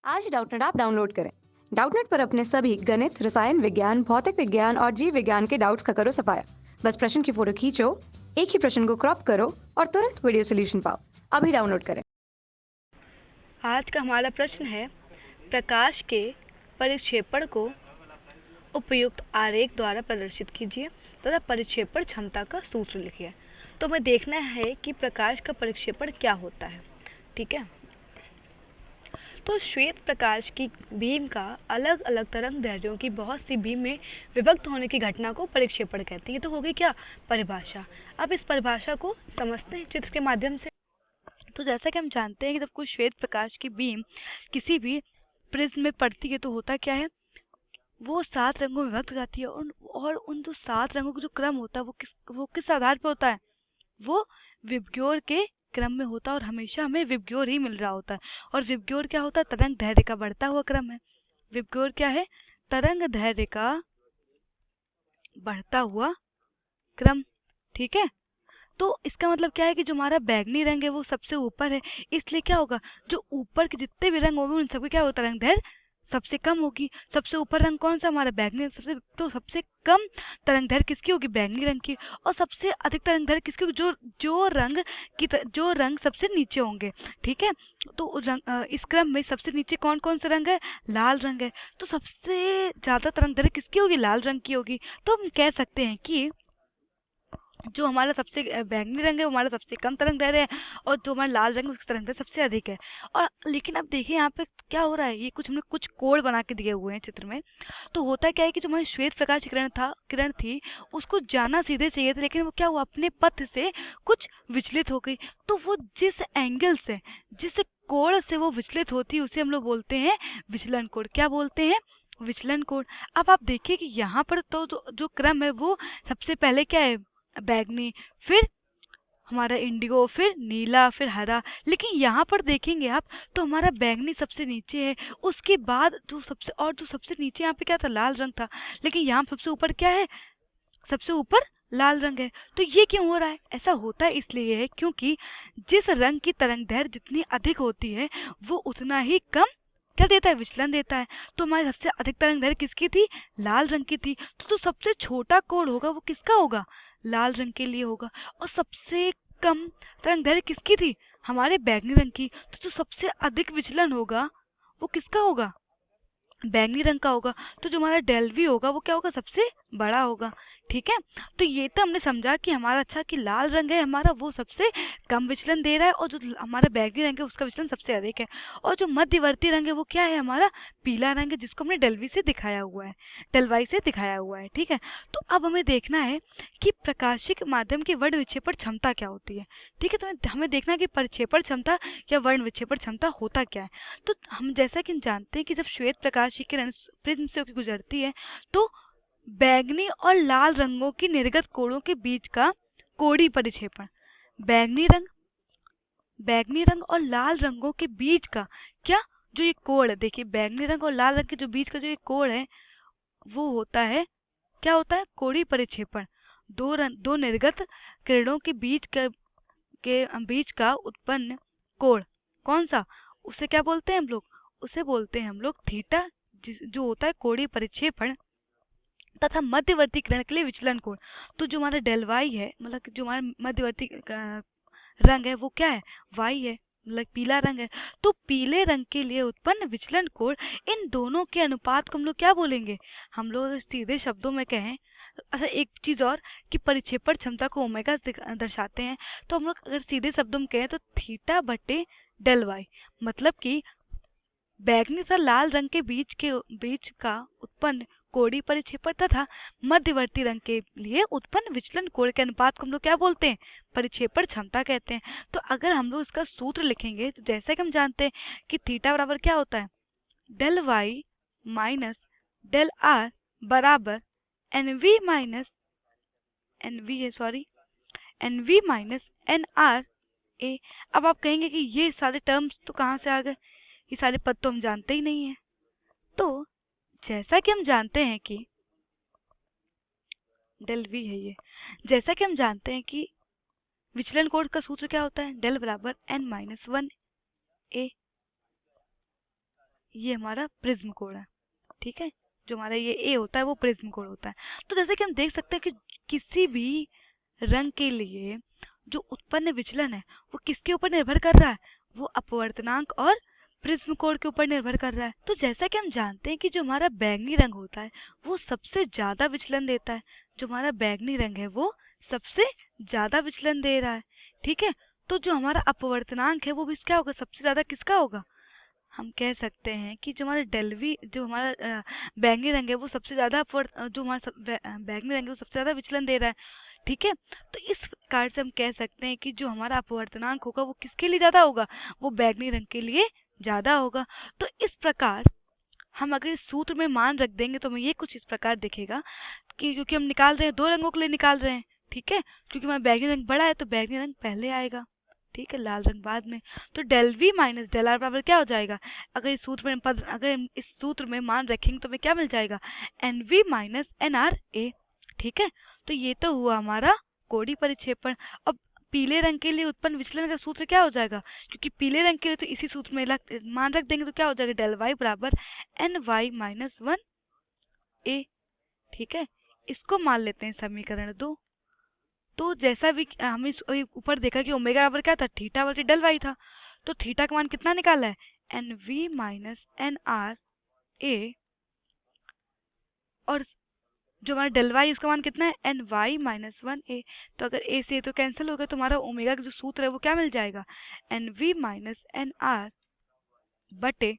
आज Doubtnut app download करें। Doubtnut पर अपने सभी गणित, रसायन विज्ञान, भौतिक विज्ञान और जीव विज्ञान के डाउट्स का करो सफाया। बस प्रश्न की फोटो खींचो, एक ही प्रश्न को क्रॉप करो और तुरंत वीडियो सोल्यूशन पाओ। अभी डाउनलोड करें। आज का हमारा प्रश्न है, प्रकाश के परिक्षेपण को उपयुक्त आरेख द्वारा प्रदर्शित कीजिए तथा परिक्षेपण क्षमता का सूत्र लिखिए। तो हमें देखना है कि प्रकाश का परिक्षेपण क्या होता है। ठीक है, तो श्वेत प्रकाश की बीम का अलग अलग तरंग दैर्ध्यों की बहुत सी बीम में विभक्त होने की घटना को परिक्षेपण कहते हैं। तो हो गई क्या परिभाषा। अब इस परिभाषा को समझते हैं चित्र के माध्यम से। तो जैसा कि हम जानते हैं कि जब कोई श्वेत प्रकाश की बीम किसी भी प्रिज्म में पड़ती है तो होता क्या है, वो 7 रंगों में विभक्त हो जाती है और उन जो 7 रंगों का जो क्रम होता है वो किस आधार पर होता है, वो विबग्योर के क्रम में होता है और हमेशा हमें विबग्योर ही मिल रहा होता है। और विबग्योर क्या होता है, तरंग दैर्ध्य का बढ़ता हुआ क्रम है। विबग्योर क्या है, तरंग दैर्ध्य का बढ़ता हुआ क्रम। ठीक है, तो इसका मतलब क्या है कि जो हमारा बैगनी रंग है वो सबसे ऊपर है, इसलिए क्या होगा, जो ऊपर के जितने भी रंग होंगे उन सबके क्या होता है, तरंग दैर्ध्य सबसे कम होगी। सबसे ऊपर रंग कौन सा, हमारा बैगनी रंग। सबसे कम तरंग दैर्ध्य किसकी होगी, बैगनी रंग की। और सबसे अधिक तरंग दैर्ध्य किसकी होगी, जो रंग सबसे नीचे होंगे। ठीक है, तो इस क्रम में सबसे नीचे कौन कौन सा रंग है, लाल रंग है। तो सबसे ज्यादा तरंग दैर्ध्य किसकी होगी, लाल रंग की होगी। तो हम कह सकते हैं कि जो हमारा सबसे बैंगनी रंग है वो हमारा सबसे कम तरंग दैर्ध्य है और जो हमारा लाल रंग है उसका तरंग दैर्ध्य सबसे अधिक है। और लेकिन अब देखिए यहाँ पे क्या हो रहा है, ये हमने कुछ कोड बना के दिए हुए हैं चित्र में। तो होता क्या है कि जो हमारी श्वेत प्रकाश किरण थी उसको जाना सीधे चाहिए था, लेकिन वो क्या हुआ, अपने पथ से कुछ विचलित हो गई। तो वो जिस एंगल से, जिस कोण से वो विचलित होती है उसे हम लोग बोलते हैं विचलन कोण। क्या बोलते हैं, विचलन कोण। अब आप देखिए कि यहाँ पर तो जो क्रम है वो सबसे पहले क्या है, बैगनी, फिर हमारा इंडिगो, फिर नीला, फिर हरा। लेकिन यहाँ पर देखेंगे आप तो हमारा बैगनी सबसे नीचे है, उसके बाद जो सबसे नीचे यहाँ पे क्या था, लाल रंग था। लेकिन यहाँ सबसे ऊपर क्या है, सबसे ऊपर लाल रंग है। तो ये क्यों हो रहा है, ऐसा होता है इसलिए है क्योंकि जिस रंग की तरंग दैर्ध्य जितनी अधिक होती है वो उतना ही कम क्या देता है, विचलन देता है। तो हमारी सबसे अधिक तरंग दैर्ध्य किसकी थी, लाल रंग की थी। तो सबसे छोटा कोण होगा वो किसका होगा, लाल रंग के लिए होगा। और सबसे कम तरंग दैर्ध्य किसकी थी, हमारे बैगनी रंग की। तो जो सबसे अधिक विचलन होगा वो किसका होगा, बैंगनी रंग का होगा। तो जो हमारा डेल वी होगा वो क्या होगा, सबसे बड़ा होगा। ठीक है, तो ये तो हमने समझा कि हमारा कि लाल रंग है हमारा वो सबसे कम विचलन दे रहा है और जो हमारा बैंगनी रंग है उसका विचलन सबसे अधिक है। और जो मध्यवर्ती रंग है वो क्या है, हमारा पीला रंग है, जिसको हमने डेल वी से दिखाया हुआ है, डेल वाई से दिखाया हुआ है। ठीक है, तो अब हमें देखना है कि प्रकाशिक माध्यम की वर्ण विक्षेपण क्षमता क्या होती है। ठीक है, तो हमें देखना है कि परिक्षेपण क्षमता या वर्ण विक्षेपण क्षमता होता क्या है। तो हम जैसा कि जानते हैं कि जब श्वेत प्रकाश की किरण प्रिज्म से होकर गुजरती है तो बैंगनी और लाल रंगों की निर्गत कोणों के बीच का कोणीय परिक्षेपण, बैगनी रंग और लाल रंगों के बीच का क्या, जो ये कोण है, देखिए बैगनी रंग और लाल रंग के जो बीच का जो ये कोण है वो होता है, क्या होता है, कोणीय परिक्षेपण। दो निर्गत किरणों के बीच का उत्पन्न कोण कौन सा, उसे क्या बोलते हैं हम लोग, उसे बोलते हैं हम लोग थीटा, जो होता है कोणीय परिक्षेपण। तथा मध्यवर्ती किरण के लिए विचलन कोण, तो जो हमारा डेल वाई है, मतलब जो हमारा मध्यवर्ती रंग है वो क्या है, वाई है, मतलब पीला रंग है। तो पीले रंग के लिए उत्पन्न विचलन कोण, इन दोनों के अनुपात को हम लोग क्या बोलेंगे, हम लोग सीधे शब्दों में कहें। अच्छा एक चीज और कि परिक्षेपण क्षमता को ओमेगा दर्शाते हैं, तो हम लोग अगर सीधे शब्दों में कहें तो थीटा बटे डेल वाई, मतलब कि बैगनी तथा लाल रंग के बीच का उत्पन्न कोणीय परिक्षेपण तथा मध्यवर्ती रंग के लिए उत्पन्न विचलन कोण के अनुपात को हम लोग क्या बोलते हैं, परिक्षेपण क्षमता कहते हैं। तो अगर हम लोग इसका सूत्र लिखेंगे तो जैसे कि हम जानते हैं कि थीटा बराबर क्या होता है, del Y minus del R बराबर N V minus N R A. अब आप कहेंगे कि ये सारे टर्म्स तो कहाँ से आ गए, ये सारे पद तो हम जानते ही नहीं है। तो जैसा कि हम जानते हैं कि डेल वी है ये, जैसा कि हम जानते हैं कि विचलन कोण का सूत्र क्या होता है, डेल बराबर n-1 ए। ये हमारा प्रिज्म कोण है, ठीक है। जो हमारा ये ए होता है वो प्रिज्म कोण होता है। तो जैसे कि हम देख सकते हैं कि किसी भी रंग के लिए जो उत्पन्न विचलन है वो किसके ऊपर निर्भर कर रहा है, वो अपवर्तनांक और प्रिज्म कोण के ऊपर निर्भर कर रहा है। तो जैसा कि हम जानते हैं कि जो हमारा बैंगनी रंग होता है वो सबसे ज्यादा विचलन देता है, जो हमारा बैंगनी रंग है वो सबसे ज्यादा विचलन दे रहा है, ठीक है। तो जो हमारा अपवर्तनांक है वो भी क्या होगा, सबसे ज्यादा किसका होगा, हम कह सकते हैं कि जो हमारा डेल्वी जो हमारा बैंगनी रंग है वो सबसे ज्यादा जो हमारा बैंगनी रंग है वो सबसे ज्यादा विचलन दे रहा है, ठीक है। तो इस प्रकार से हम कह सकते हैं कि जो हमारा अपवर्तनांक होगा वो किसके लिए ज्यादा होगा, वो बैंगनी रंग के लिए ज्यादा होगा। तो इस प्रकार हम अगर इस सूत्र में मान रख देंगे तो हमें ये कुछ इस प्रकार दिखेगा कि क्योंकि हम निकाल रहे हैं दो रंगों के लिए निकाल रहे हैं, ठीक है। क्योंकि हमारा बैंगनी रंग बड़ा है तो बैंगनी रंग पहले आएगा, ठीक है, लाल रंग बाद में। तो del V minus del R बराबर क्या हो जाएगा, अगर इस सूत्र में अगर हम इस सूत्र में मान रखेंगे तो हमें क्या मिल जाएगा, N V minus N R A, ठीक है। तो ये तो हुआ हमारा कोणीय परिक्षेपण। अब पीले रंग के लिए उत्पन्न विचलन का सूत्र क्या हो जाएगा, क्योंकि पीले रंग के लिए तो इसी सूत्र में मान रख देंगे तो क्या हो जाएगा, डेल वाई बराबर एन वाई माइनस वन ए, ठीक है। इसको मान लेते हैं समीकरण 2। तो जैसा भी हमें ऊपर देखा कि ओमेगा बराबर क्या था, थीटा बल्कि डेल वाई था। तो थीटा का मान कितना निकाला है, N V minus N R A, और जो हमारा डेल वाई उसका मान कितना है, N Y minus one A. तो अगर ए से तो कैंसिल होगा तो हमारा ओमेगा का जो सूत्र है वो क्या मिल जाएगा, N V minus N R बटे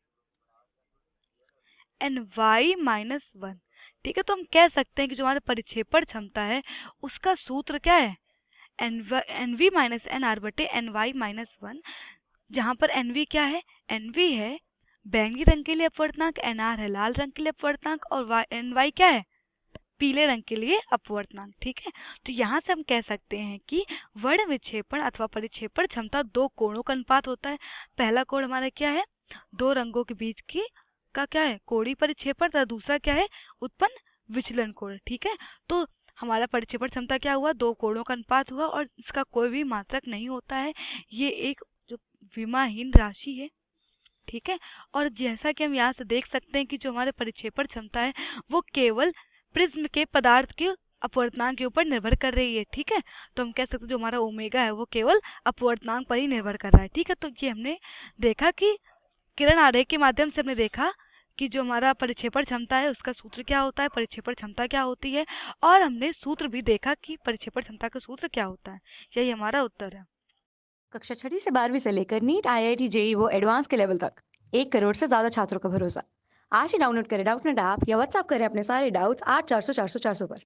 एन वाई माइनस वन, ठीक है। तो हम कह सकते हैं कि जो हमारा परिक्षेपण क्षमता है उसका सूत्र क्या है, N V minus N R बटे एन वाई माइनस वन, जहाँ पर एन वी क्या है, एन वी है बैंगनी रंग के लिए अपवर्तनांक, एन आर है लाल रंग के लिए अपवर्तनांक, और एन वाई क्या है, पीले रंग के लिए अपवर्तनांक, ठीक है। तो यहाँ से हम कह सकते हैं कि वर्ण विक्षेपण अथवा परिक्षेपण क्षमता दो कोणों का अनुपात होता है। पहला कोण हमारा क्या है, दो रंगों के बीच की का क्या है, कोणीय परिक्षेपण, तथा दूसरा क्या है, उत्पन्न विचलन कोण, ठीक है। तो हमारा परिक्षेपण क्षमता क्या हुआ, दो कोणों का अनुपात हुआ, और इसका कोई भी मात्रक नहीं होता है, ये एक जो विमाहीन राशि है, ठीक है। और जैसा कि हम यहाँ से देख सकते हैं कि जो हमारे परिक्षेपण क्षमता है वो केवल प्रिज्म के पदार्थ के अपवर्तनांक के ऊपर निर्भर कर रही है, ठीक है। तो हम कह सकते हैं जो हमारा ओमेगा है वो केवल अपवर्तनांक पर ही निर्भर कर रहा है, ठीक है। तो ये हमने देखा कि किरण आरेख के माध्यम से हमने देखा कि जो हमारा परिक्षेपण क्षमता है उसका सूत्र क्या होता है, परिक्षेपण क्षमता क्या होती है, और हमने सूत्र भी देखा कि परिक्षेपण क्षमता का सूत्र क्या होता है। यही हमारा उत्तर है। कक्षा 6 से 12वीं से लेकर नीट, आईआईटी, जेई वो एडवांस के लेवल तक 1 करोड़ से ज्यादा छात्रों का भरोसा। आज ही डाउनलोड करें डाउटनेट ऐप या व्हाट्सएप करें अपने सारे डाउट्स 8400 400 400 पर।